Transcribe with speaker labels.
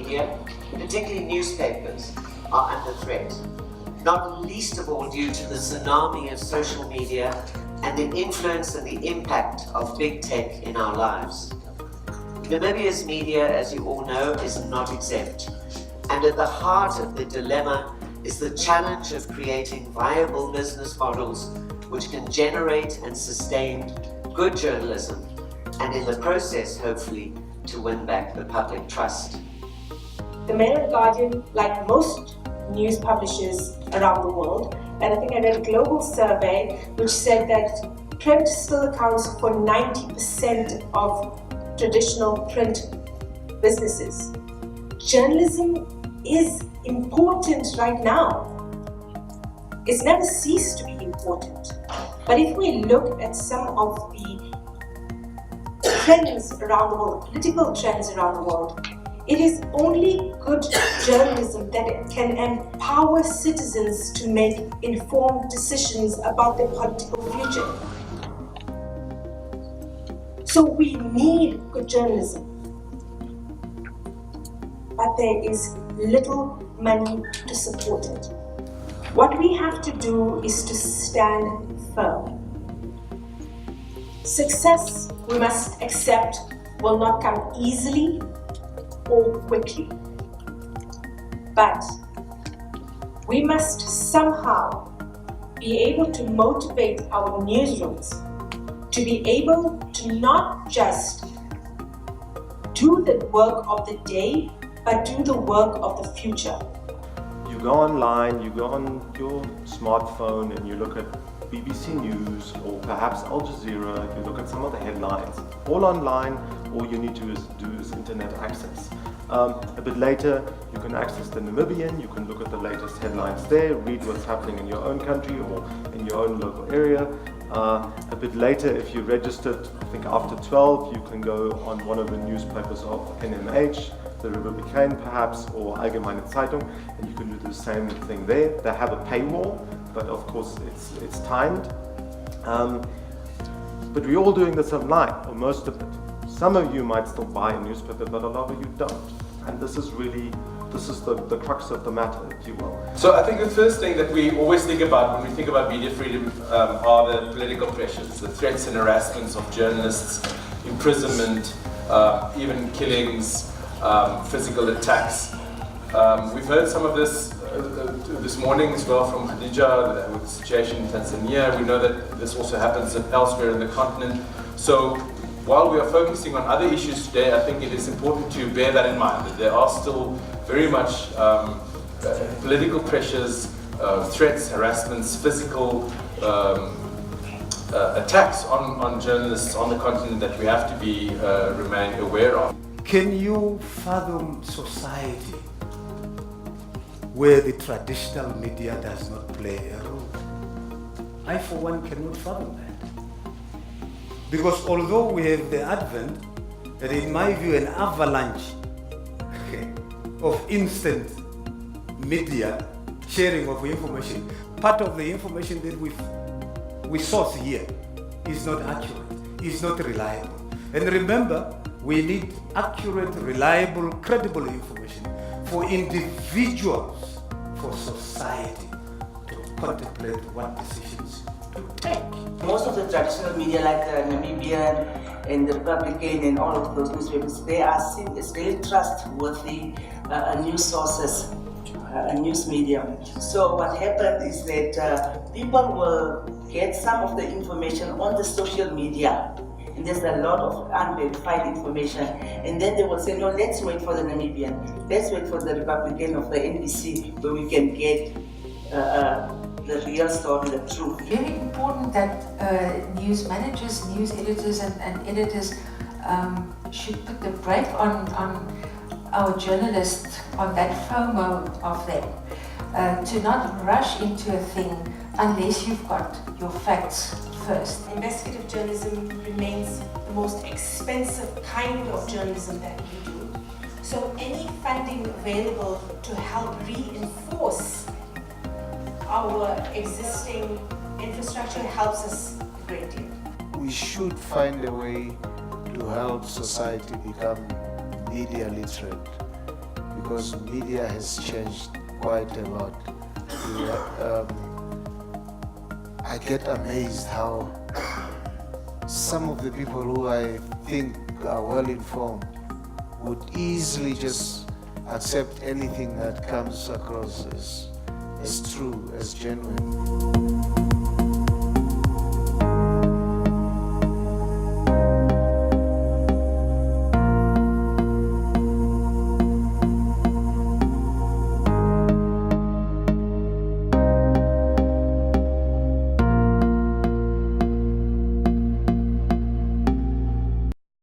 Speaker 1: media, particularly newspapers, are under threat, not least of all due to the tsunami of social media and the influence and the impact of big tech in our lives. Namibia's media, as you all know, is not exempt, and at the heart of the dilemma is the challenge of creating viable business models which can generate and sustain good journalism, and in the process, hopefully, to win back the public trust.
Speaker 2: The Mail and Guardian, like most news publishers around the world, and I think I read a global survey which said that print still accounts for 90% of traditional print businesses. Journalism is important right now. It's never ceased to be important. But if we look at some of the trends around the world, political trends around the world, it is only good journalism that can empower citizens to make informed decisions about their political future. So we need good journalism, but there is little money to support it. What we have to do is to stand firm. Success, we must accept, will not come easily or quickly. But we must somehow be able to motivate our newsrooms to be able to not just do the work of the day, but do the work of the future.
Speaker 3: You go online, you go on your smartphone and you look at BBC News or perhaps Al Jazeera, you look at some of the headlines, all online. All you need to do is internet access. A bit later, you can access the Namibian, you can look at the latest headlines there, read what's happening in your own country or in your own local area. A bit later, if you registered, I think after 12, you can go on one of the newspapers of NMH, the Republican perhaps, or Allgemeine Zeitung, and you can do the same thing there. They have a paywall, but of course it's timed. But we're all doing this online, or most of it. Some of you might still buy a newspaper, but a lot of you don't. And this is the crux of the matter, if you will.
Speaker 4: So I think the first thing that we always think about when we think about media freedom are the political pressures, the threats and harassments of journalists, imprisonment, even killings, physical attacks. We've heard some of this morning as well from Khadija with the situation in Tanzania. We know that this also happens elsewhere in the continent. So while we are focusing on other issues today, I think it is important to bear that in mind, that there are still very much political pressures, threats, harassments, physical attacks on journalists on the continent that we have to remain aware of.
Speaker 5: Can you fathom society where the traditional media does not play a role? I, for one, cannot fathom that. Because although we have the advent, and in my view, an avalanche of instant media sharing of information, part of the information that we source here is not accurate, is not reliable. And remember, we need accurate, reliable, credible information for individuals, for society to contemplate what decisions to take.
Speaker 6: Most of the traditional media like the Namibian and the Republican and all of those newspapers, they are seen as very trustworthy news sources, news medium. So what happened is that people will get some of the information on the social media, and there's a lot of unverified information, and then they will say, no, let's wait for the Namibian, let's wait for the Republican of the NBC where we can get the real story, the truth.
Speaker 7: Very important that news managers, news editors and editors should put the brake on our journalists, on that FOMO of them, to not rush into a thing unless you've got your facts first.
Speaker 2: Investigative journalism remains the most expensive kind of journalism that we do. So any funding available to help reinforce our existing infrastructure helps us a great deal.
Speaker 8: We should find a way to help society become media literate, because media has changed quite a lot. I get amazed how some of the people who I think are well informed would easily just accept anything that comes across as true, as genuine.